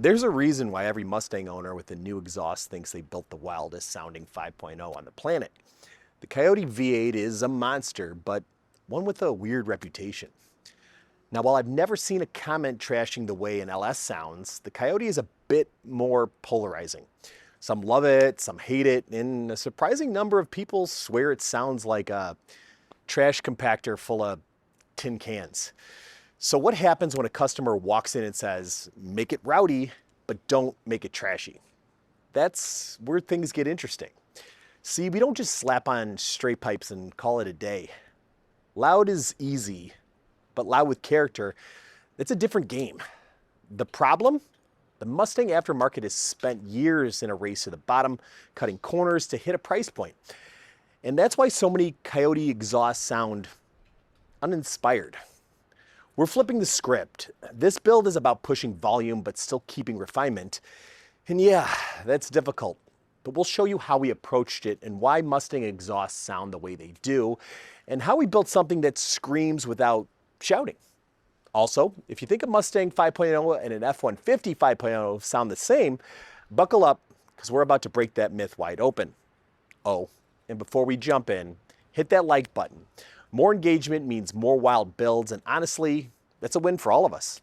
There's a reason why every Mustang owner with a new exhaust thinks they built the wildest sounding 5.0 on the planet. The Coyote V8 is a monster, but one with a weird reputation. Now, while I've never seen a comment trashing the way an LS sounds, the Coyote is a bit more polarizing. Some love it, some hate it, and a surprising number of people swear it sounds like a trash compactor full of tin cans. So what happens when a customer walks in and says, make it rowdy, but don't make it trashy? That's where things get interesting. See, we don't just slap on straight pipes and call it a day. Loud is easy, but loud with character, it's a different game. The problem? The Mustang aftermarket has spent years in a race to the bottom, cutting corners to hit a price point. And that's why so many Coyote exhausts sound uninspired. We're flipping the script. This build is about pushing volume, but still keeping refinement. And yeah, that's difficult, but we'll show you how we approached it and why Mustang exhausts sound the way they do, and how we built something that screams without shouting. Also, if you think a Mustang 5.0 and an F-150 5.0 sound the same, buckle up, because we're about to break that myth wide open. Oh, and before we jump in, hit that like button. More engagement means more wild builds, and honestly, that's a win for all of us.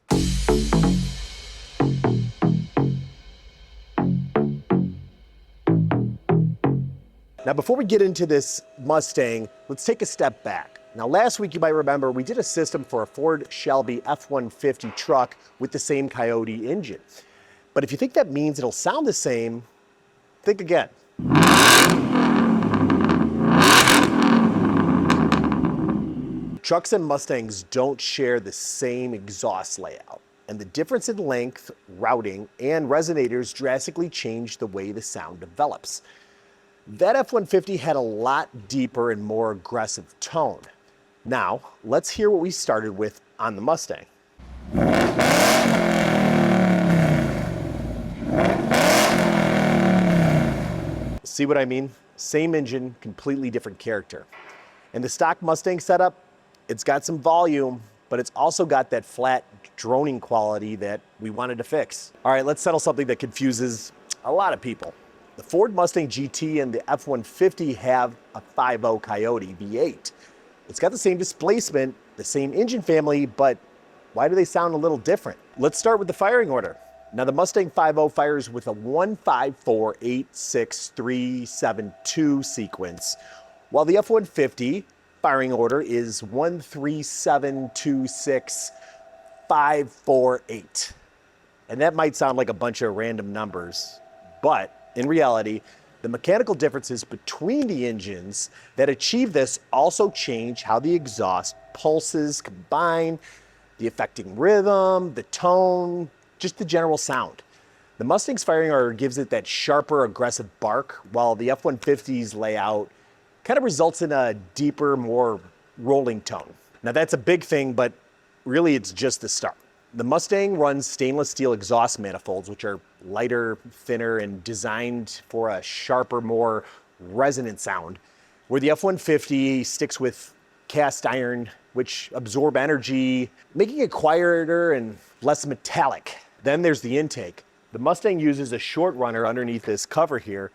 Now, before we get into this Mustang, let's take a step back. Now, last week, you might remember, we did a system for a Ford Shelby F-150 truck with the same Coyote engine. But if you think that means it'll sound the same, think again. Trucks and Mustangs don't share the same exhaust layout, and the difference in length, routing, and resonators drastically change the way the sound develops. That F-150 had a lot deeper and more aggressive tone. Now, let's hear what we started with on the Mustang. See what I mean? Same engine, completely different character. And the stock Mustang setup, it's got some volume, but it's also got that flat droning quality that we wanted to fix. All right, let's settle something that confuses a lot of people. The Ford Mustang GT and the F-150 have a 5.0 Coyote V8. It's got the same displacement, the same engine family, but why do they sound a little different? Let's start with the firing order. Now, the Mustang 5.0 fires with a 1-5-4-8-6-3-7-2 sequence, while the F-150 firing order is 1-3-7-2-6-5-4-8. And that might sound like a bunch of random numbers, but in reality, the mechanical differences between the engines that achieve this also change how the exhaust pulses combine, the affecting rhythm, the tone, just the general sound. The Mustang's firing order gives it that sharper, aggressive bark, while the F-150's layout kind of results in a deeper, more rolling tone. Now, that's a big thing, but really it's just the start. The Mustang runs stainless steel exhaust manifolds, which are lighter, thinner, and designed for a sharper, more resonant sound, where the F-150 sticks with cast iron, which absorb energy, making it quieter and less metallic. Then there's the intake. The Mustang uses a short runner underneath this cover here,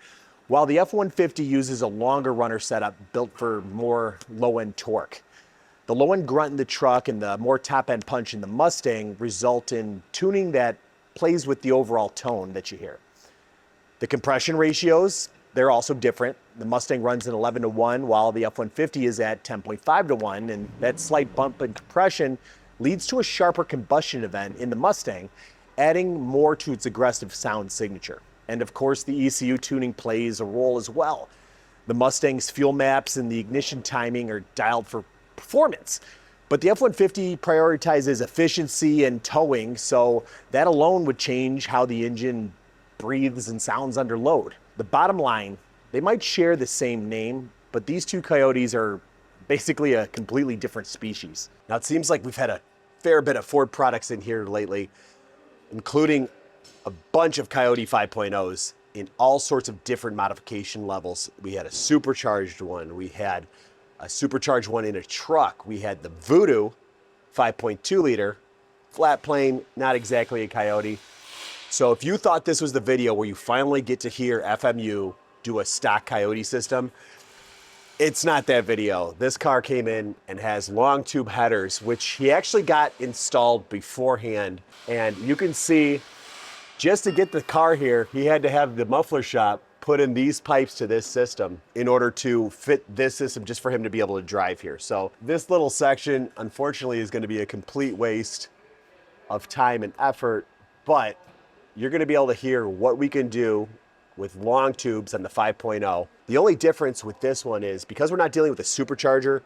while the F-150 uses a longer runner setup built for more low-end torque. The low-end grunt in the truck and the more top-end punch in the Mustang result in tuning that plays with the overall tone that you hear. The compression ratios, they're also different. The Mustang runs at 11:1, while the F-150 is at 10.5:1, and that slight bump in compression leads to a sharper combustion event in the Mustang, adding more to its aggressive sound signature. And of course, the ECU tuning plays a role as well. The Mustang's fuel maps and the ignition timing are dialed for performance, but the F-150 prioritizes efficiency and towing, so that alone would change how the engine breathes and sounds under load. The bottom line, they might share the same name, but these two Coyotes are basically a completely different species. Now, it seems like we've had a fair bit of Ford products in here lately, including a bunch of Coyote 5.0s in all sorts of different modification levels. We had a supercharged one. We had a supercharged one in a truck. We had the Voodoo 5.2 liter, flat plane, not exactly a Coyote. So if you thought this was the video where you finally get to hear FMU do a stock Coyote system, it's not that video. This car came in and has long tube headers, which he actually got installed beforehand. And you can see, just to get the car here, he had to have the muffler shop put in these pipes to this system in order to fit this system just for him to be able to drive here. So this little section, unfortunately, is going to be a complete waste of time and effort, but you're going to be able to hear what we can do with long tubes on the 5.0. The only difference with this one is because we're not dealing with a supercharger,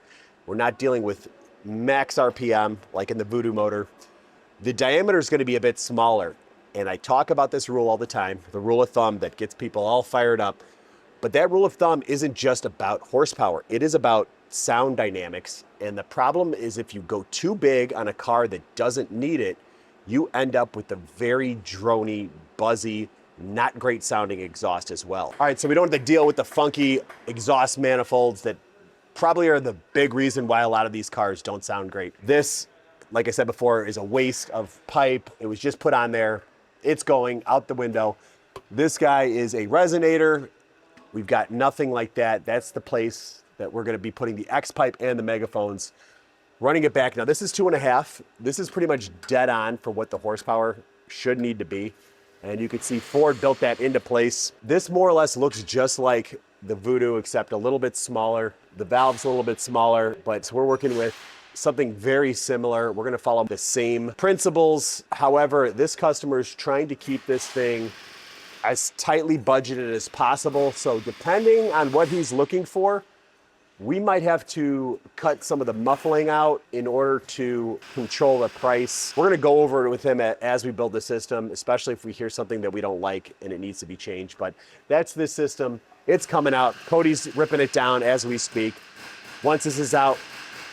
we're not dealing with max RPM like in the Voodoo motor, the diameter is going to be a bit smaller. And I talk about this rule all the time, the rule of thumb that gets people all fired up. But that rule of thumb isn't just about horsepower. It is about sound dynamics. And the problem is if you go too big on a car that doesn't need it, you end up with a very drony, buzzy, not great sounding exhaust as well. All right, so we don't have to deal with the funky exhaust manifolds that probably are the big reason why a lot of these cars don't sound great. This, like I said before, is a waste of pipe. It was just put on there. It's going out the window. This guy is a resonator. We've got nothing like that. That's the place that we're gonna be putting the X pipe and the megaphones. Running it back. Now this is 2.5. This is pretty much dead on for what the horsepower should need to be. And you can see Ford built that into place. This more or less looks just like the Voodoo, except a little bit smaller. The valve's a little bit smaller, but we're working with something very similar. We're gonna follow the same principles. However, this customer is trying to keep this thing as tightly budgeted as possible. So depending on what he's looking for, we might have to cut some of the muffling out in order to control the price. We're gonna go over it with him as we build the system, especially if we hear something that we don't like and it needs to be changed. But that's this system. It's coming out. Cody's ripping it down as we speak. Once this is out,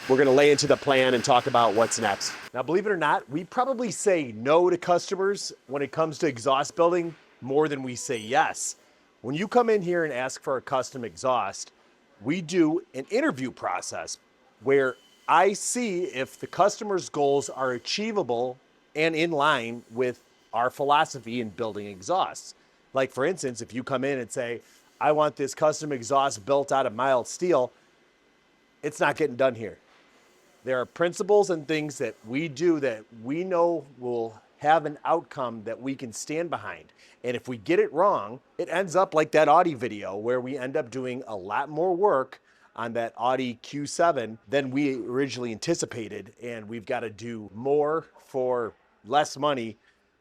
we're gonna lay into the plan and talk about what's next. Now, believe it or not, we probably say no to customers when it comes to exhaust building more than we say yes. When you come in here and ask for a custom exhaust, we do an interview process where I see if the customer's goals are achievable and in line with our philosophy in building exhausts. Like for instance, if you come in and say, I want this custom exhaust built out of mild steel, it's not getting done here. There are principles and things that we do that we know will have an outcome that we can stand behind. And if we get it wrong, it ends up like that Audi video where we end up doing a lot more work on that Audi Q7 than we originally anticipated. And we've got to do more for less money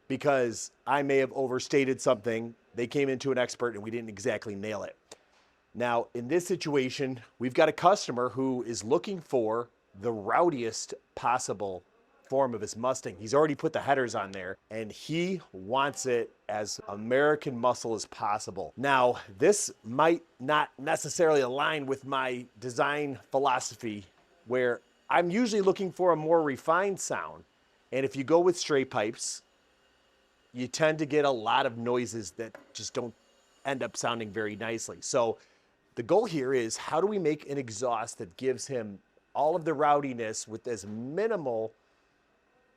because I may have overstated something. They came into an expert and we didn't exactly nail it. Now, in this situation, we've got a customer who is looking for the rowdiest possible form of his Mustang. He's already put the headers on there and he wants it as American muscle as possible. Now, this might not necessarily align with my design philosophy where I'm usually looking for a more refined sound. And if you go with straight pipes, you tend to get a lot of noises that just don't end up sounding very nicely. So the goal here is how do we make an exhaust that gives him all of the rowdiness with as minimal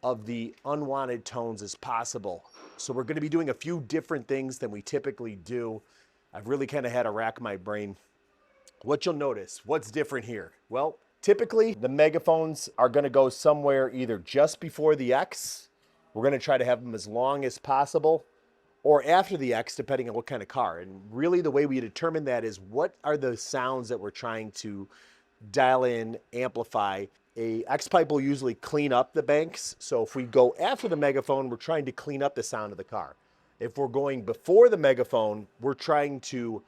of the unwanted tones as possible. So we're gonna be doing a few different things than we typically do. I've really kind of had to rack my brain. What you'll notice, what's different here? Well, typically the megaphones are gonna go somewhere either just before the X, we're gonna try to have them as long as possible, or after the X, depending on what kind of car. And really the way we determine that is what are the sounds that we're trying to dial in, amplify. A X pipe will usually clean up the banks. So if we go after the megaphone, we're trying to clean up the sound of the car. If we're going before the megaphone, we're trying to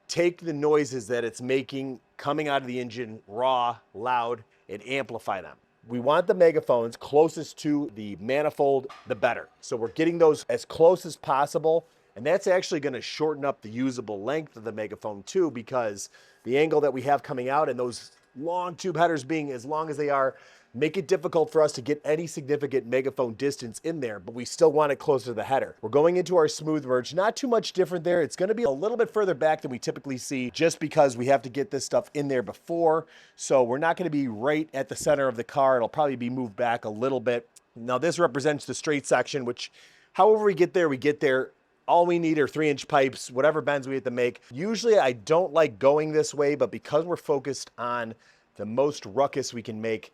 take the noises that it's making coming out of the engine raw, loud, and amplify them. We want the megaphones closest to the manifold, the better. So we're getting those as close as possible. And that's actually going to shorten up the usable length of the megaphone too, because the angle that we have coming out and those long tube headers being as long as they are make it difficult for us to get any significant megaphone distance in there, but we still want it closer to the header. We're going into our smooth merge, not too much different there. It's going to be a little bit further back than we typically see just because we have to get this stuff in there before. So we're not going to be right at the center of the car. It'll probably be moved back a little bit. Now this represents the straight section, which However we get there, we get there. All we need are 3-inch pipes, whatever bends we have to make. Usually I don't like going this way, but because we're focused on the most ruckus we can make,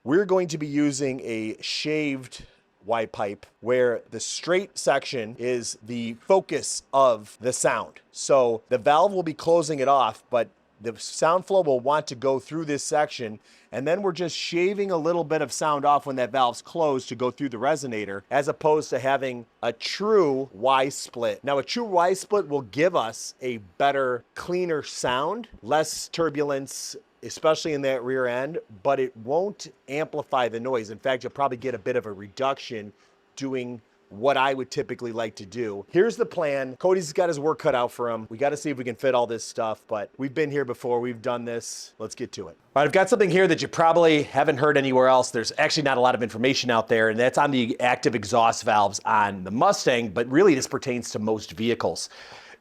we're going to be using a shaved Y pipe where the straight section is the focus of the sound. So the valve will be closing it off, but the sound flow will want to go through this section, and then we're just shaving a little bit of sound off when that valve's closed to go through the resonator, as opposed to having a true Y split. Now, a true Y split will give us a better, cleaner sound, less turbulence, especially in that rear end, but it won't amplify the noise. In fact, you'll probably get a bit of a reduction doing what I would typically like to do. Here's the plan. Cody's got his work cut out for him. We got to see if we can fit all this stuff, but we've been here before. We've done this. Let's get to it. All right, I've got something here that you probably haven't heard anywhere else. There's actually not a lot of information out there, and that's on the active exhaust valves on the Mustang, but really this pertains to most vehicles.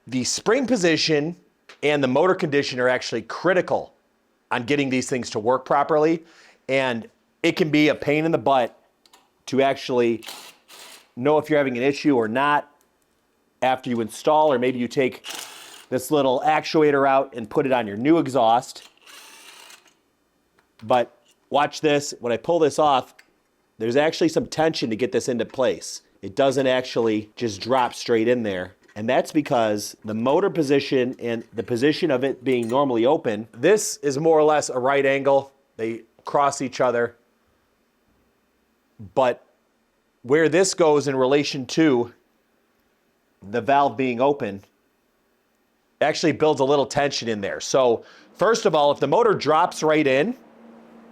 The spring position and the motor condition are actually critical on getting these things to work properly, and it can be a pain in the butt to actually know if you're having an issue or not after you install, or maybe you take this little actuator out and put it on your new exhaust. But watch this, when I pull this off, there's actually some tension to get this into place. It doesn't actually just drop straight in there. And that's because the motor position and the position of it being normally open, this is more or less a right angle. They cross each other. But where this goes in relation to the valve being open actually builds a little tension in there. So first of all, if the motor drops right in,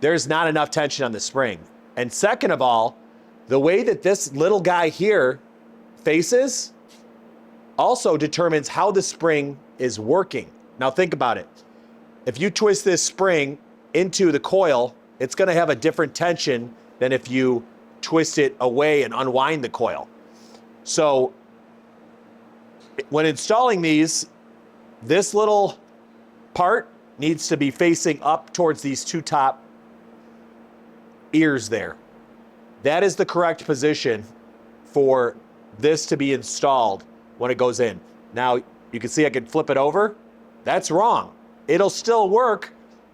there's not enough tension on the spring. And second of all, the way that this little guy here faces also determines how the spring is working. Now think about it. If you twist this spring into the coil, it's going to have a different tension than if you twist it away and unwind the coil. So when installing these, this little part needs to be facing up towards these two top ears there. That is the correct position for this to be installed when it goes in. Now you can see I can flip it over. That's wrong. It'll still work,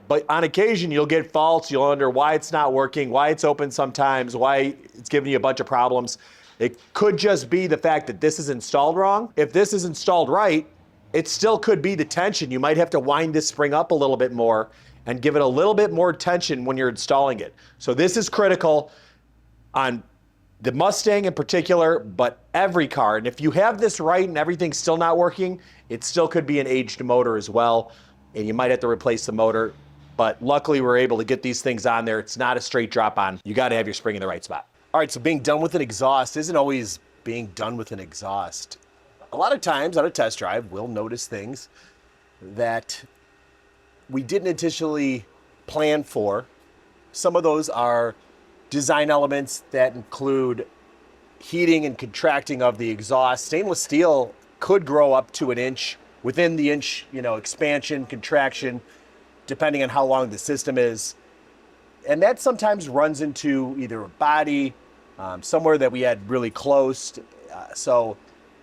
but on occasion you'll get faults. You'll wonder why it's not working, why it's open sometimes, why it's giving you a bunch of problems. It could just be the fact that this is installed wrong. If this is installed right, it still could be the tension. You might have to wind this spring up a little bit more and give it a little bit more tension when you're installing it. So this is critical on the Mustang in particular, but every car. And if you have this right and everything's still not working, it still could be an aged motor as well, and you might have to replace the motor. But luckily we're able to get these things on there. It's not a straight drop on. You got to have your spring in the right spot. All right, so being done with an exhaust isn't always being done with an exhaust. A lot of times on a test drive, we'll notice things that we didn't initially plan for. Some of those are design elements that include heating and contracting of the exhaust. Stainless steel could grow up to an inch, within the inch, expansion, contraction, depending on how long the system is. And that sometimes runs into either a body, somewhere that we had really close. So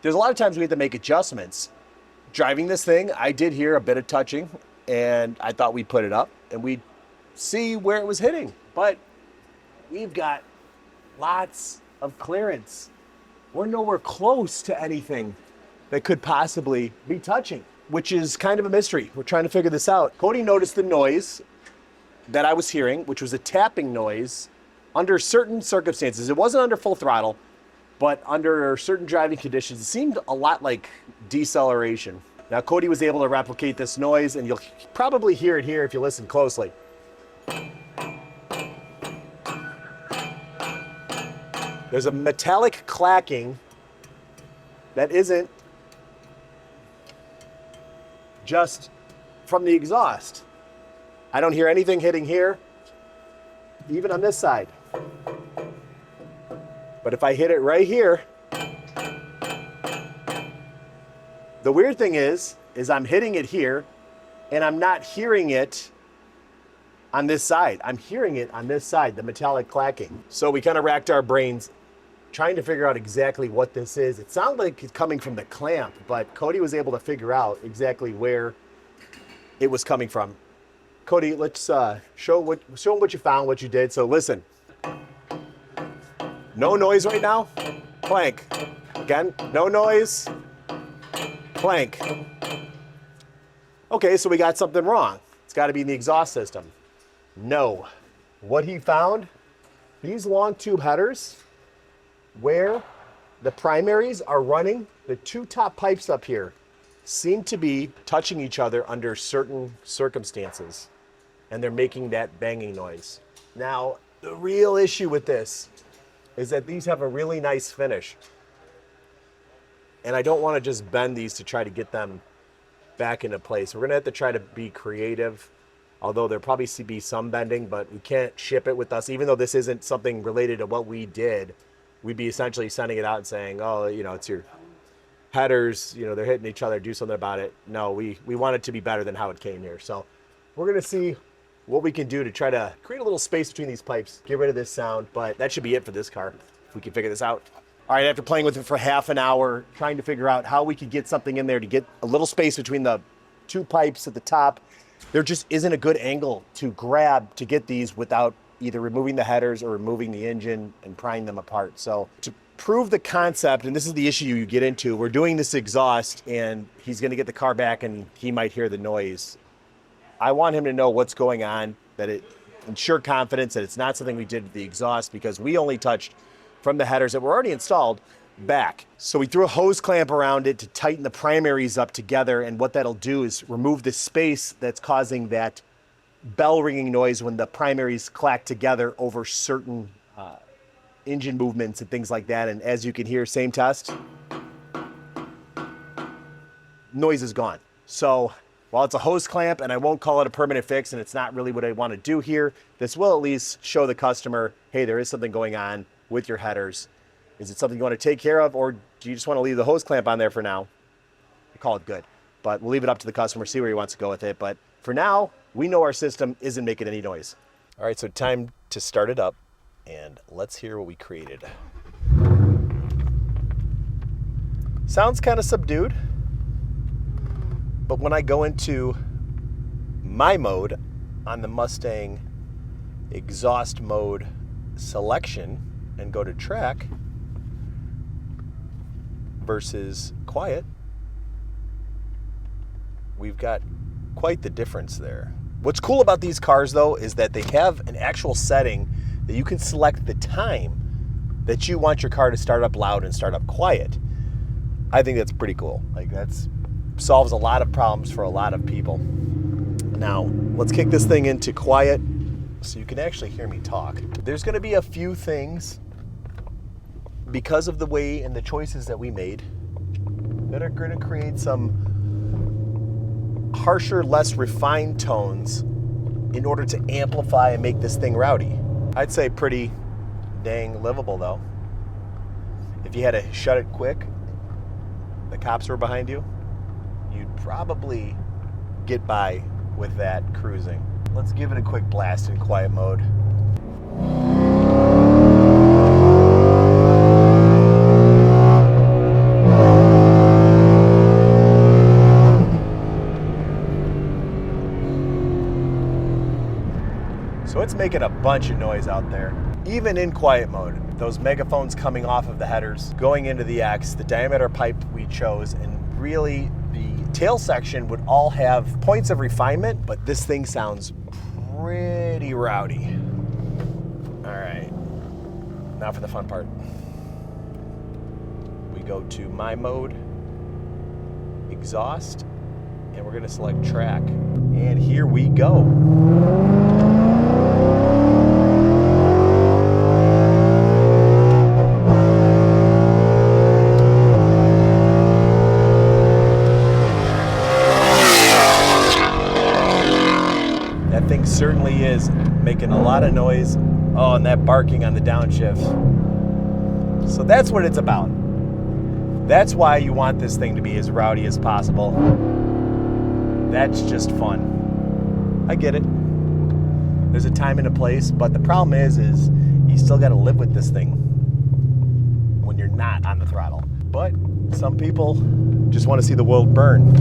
there's a lot of times we have to make adjustments. Driving this thing, I did hear a bit of touching, and I thought we'd put it up and we'd see where it was hitting. But we've got lots of clearance. We're nowhere close to anything that could possibly be touching, which is kind of a mystery. We're trying to figure this out. Cody noticed the noise that I was hearing, which was a tapping noise under certain circumstances. It wasn't under full throttle, but under certain driving conditions, it seemed a lot like deceleration. Now, Cody was able to replicate this noise, and you'll probably hear it here if you listen closely. There's a metallic clacking that isn't just from the exhaust. I don't hear anything hitting here, even on this side. But if I hit it right here, the weird thing is I'm hitting it here and I'm not hearing it on this side. I'm hearing it on this side, the metallic clacking. So we kind of racked our brains trying to figure out exactly what this is. It sounded like it's coming from the clamp, but Cody was able to figure out exactly where it was coming from. Cody, let's show them what you found, what you did. So listen, no noise right now, clank. Again, no noise, clank. Okay, so we got something wrong. It's got to be in the exhaust system. No. What he found, these long tube headers, where the primaries are running, the two top pipes up here seem to be touching each other under certain circumstances, and they're making that banging noise. Now, the real issue with this is that these have a really nice finish, and I don't want to just bend these to try to get them back into place. We're gonna have to try to be creative, although there'll probably be some bending, but we can't ship it with us. Even though this isn't something related to what we did, we'd be essentially sending it out and saying, oh, you know, it's your headers, you know, they're hitting each other, do something about it. No, we want it to be better than how it came here. So we're gonna see what we can do to try to create a little space between these pipes, get rid of this sound, but that should be it for this car, if we can figure this out. All right, after playing with it for half an hour, trying to figure out how we could get something in there to get a little space between the two pipes at the top, there just isn't a good angle to grab to get these without either removing the headers or removing the engine and prying them apart. So to prove the concept, and this is the issue you get into, we're doing this exhaust and he's gonna get the car back and he might hear the noise. I want him to know what's going on, that it ensure confidence that it's not something we did with the exhaust, because we only touched from the headers that were already installed back. So we threw a hose clamp around it to tighten the primaries up together, and what that'll do is remove the space that's causing that bell ringing noise when the primaries clack together over certain engine movements and things like that. And as you can hear, same test, noise is gone. So while it's a hose clamp and I won't call it a permanent fix, and it's not really what I want to do here, this will at least show the customer, hey, there is something going on with your headers. Is it something you want to take care of, or do you just want to leave the hose clamp on there for now? I call it good, but we'll leave it up to the customer, see where he wants to go with it. But for now, we know our system isn't making any noise. All right, so time to start it up, and let's hear what we created. Sounds kind of subdued, but when I go into my mode on the Mustang exhaust mode selection and go to track versus quiet, we've got quite the difference there. What's cool about these cars though is that they have an actual setting that you can select the time that you want your car to start up loud and start up quiet. I think that's pretty cool. Like, that's solves a lot of problems for a lot of people. Now, let's kick this thing into quiet so you can actually hear me talk. There's gonna be a few things, because of the way and the choices that we made, that are gonna create some harsher, less refined tones in order to amplify and make this thing rowdy. I'd say pretty dang livable though. If you had to shut it quick, the cops were behind you, you'd probably get by with that cruising. Let's give it a quick blast in quiet mode. So it's making a bunch of noise out there. Even in quiet mode, those megaphones coming off of the headers, going into the X, the diameter pipe we chose, and really the tail section would all have points of refinement, but this thing sounds pretty rowdy. All right, now for the fun part. We go to my mode, exhaust, and we're gonna select track. And here we go. That thing certainly is making a lot of noise. Oh, and that barking on the downshift. So that's what it's about. That's why you want this thing to be as rowdy as possible. That's just fun. I get it. There's a time and a place, but the problem is you still got to live with this thing. not on the throttle. But some people just want to see the world burn.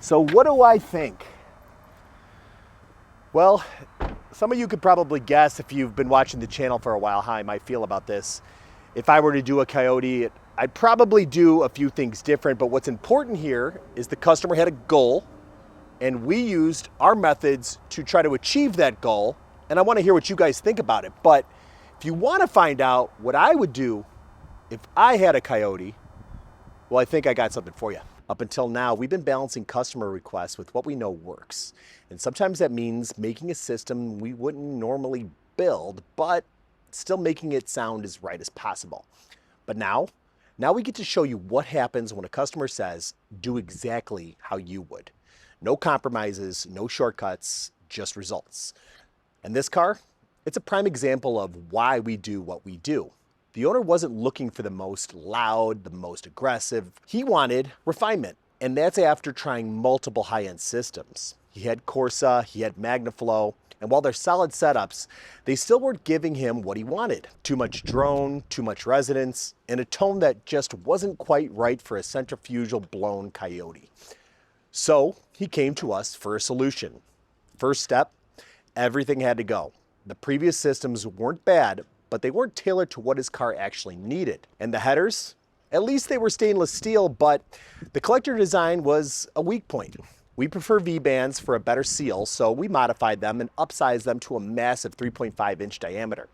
So what do I think? Well, some of you could probably guess if you've been watching the channel for a while how I might feel about this. If I were to do a Coyote, I'd probably do a few things different, but what's important here is the customer had a goal and we used our methods to try to achieve that goal. And I want to hear what you guys think about it. But if you want to find out what I would do if I had a Coyote, well, I think I got something for you. Up until now, we've been balancing customer requests with what we know works. And sometimes that means making a system we wouldn't normally build, but still making it sound as right as possible. But now we get to show you what happens when a customer says, do exactly how you would. No compromises, no shortcuts, just results. And this car, it's a prime example of why we do what we do. The owner wasn't looking for the most loud, the most aggressive. He wanted refinement, and that's after trying multiple high-end systems. He had Corsa, he had MagnaFlow, and while they're solid setups, they still weren't giving him what he wanted. Too much drone, too much resonance, and a tone that just wasn't quite right for a centrifugal blown Coyote. So he came to us for a solution. First step, everything had to go. The previous systems weren't bad, but they weren't tailored to what his car actually needed. And the headers, at least they were stainless steel, but the collector design was a weak point. We prefer V-bands for a better seal, so we modified them and upsized them to a massive 3.5-inch diameter.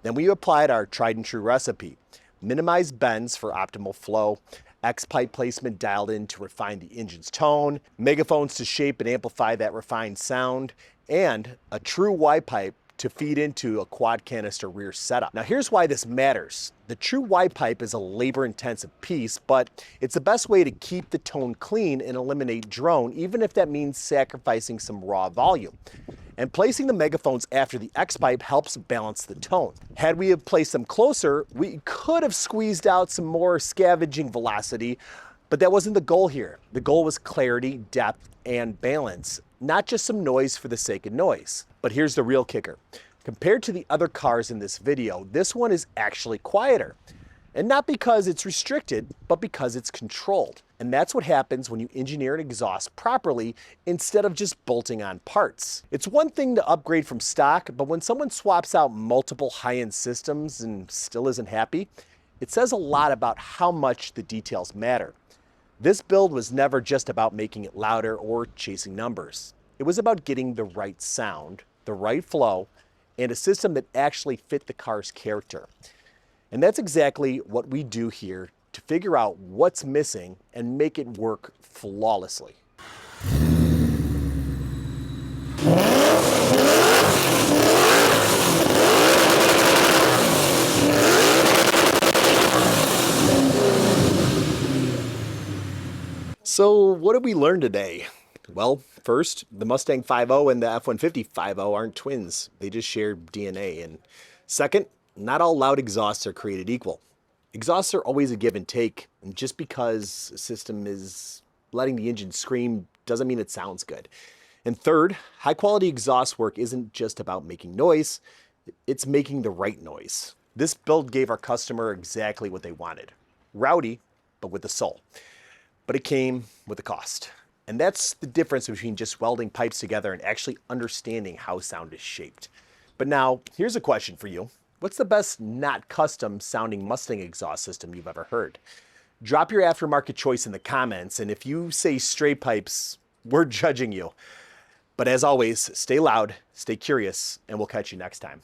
Then we applied our tried and true recipe. Minimized bends for optimal flow, X-pipe placement dialed in to refine the engine's tone, megaphones to shape and amplify that refined sound, and a true Y-pipe to feed into a quad canister rear setup. Now here's why this matters. The true Y-pipe is a labor-intensive piece, but it's the best way to keep the tone clean and eliminate drone, even if that means sacrificing some raw volume. And placing the megaphones after the X-pipe helps balance the tone. Had we have placed them closer, we could have squeezed out some more scavenging velocity, but that wasn't the goal here. The goal was clarity, depth, and balance, not just some noise for the sake of noise. But here's the real kicker. Compared to the other cars in this video, this one is actually quieter. And not because it's restricted, but because it's controlled. And that's what happens when you engineer an exhaust properly instead of just bolting on parts. It's one thing to upgrade from stock, but when someone swaps out multiple high-end systems and still isn't happy, it says a lot about how much the details matter. This build was never just about making it louder or chasing numbers. It was about getting the right sound, the right flow, and a system that actually fit the car's character. And that's exactly what we do here to figure out what's missing and make it work flawlessly. So what did we learn today? Well, first, the Mustang 5.0 and the F-150 5.0 aren't twins. They just share DNA. And second, not all loud exhausts are created equal. Exhausts are always a give and take. And just because a system is letting the engine scream doesn't mean it sounds good. And third, high quality exhaust work isn't just about making noise, it's making the right noise. This build gave our customer exactly what they wanted. Rowdy, but with a soul. But it came with a cost. And that's the difference between just welding pipes together and actually understanding how sound is shaped. But now, here's a question for you. What's the best not custom sounding Mustang exhaust system you've ever heard? Drop your aftermarket choice in the comments, and if you say straight pipes, we're judging you. But as always, stay loud, stay curious, and we'll catch you next time.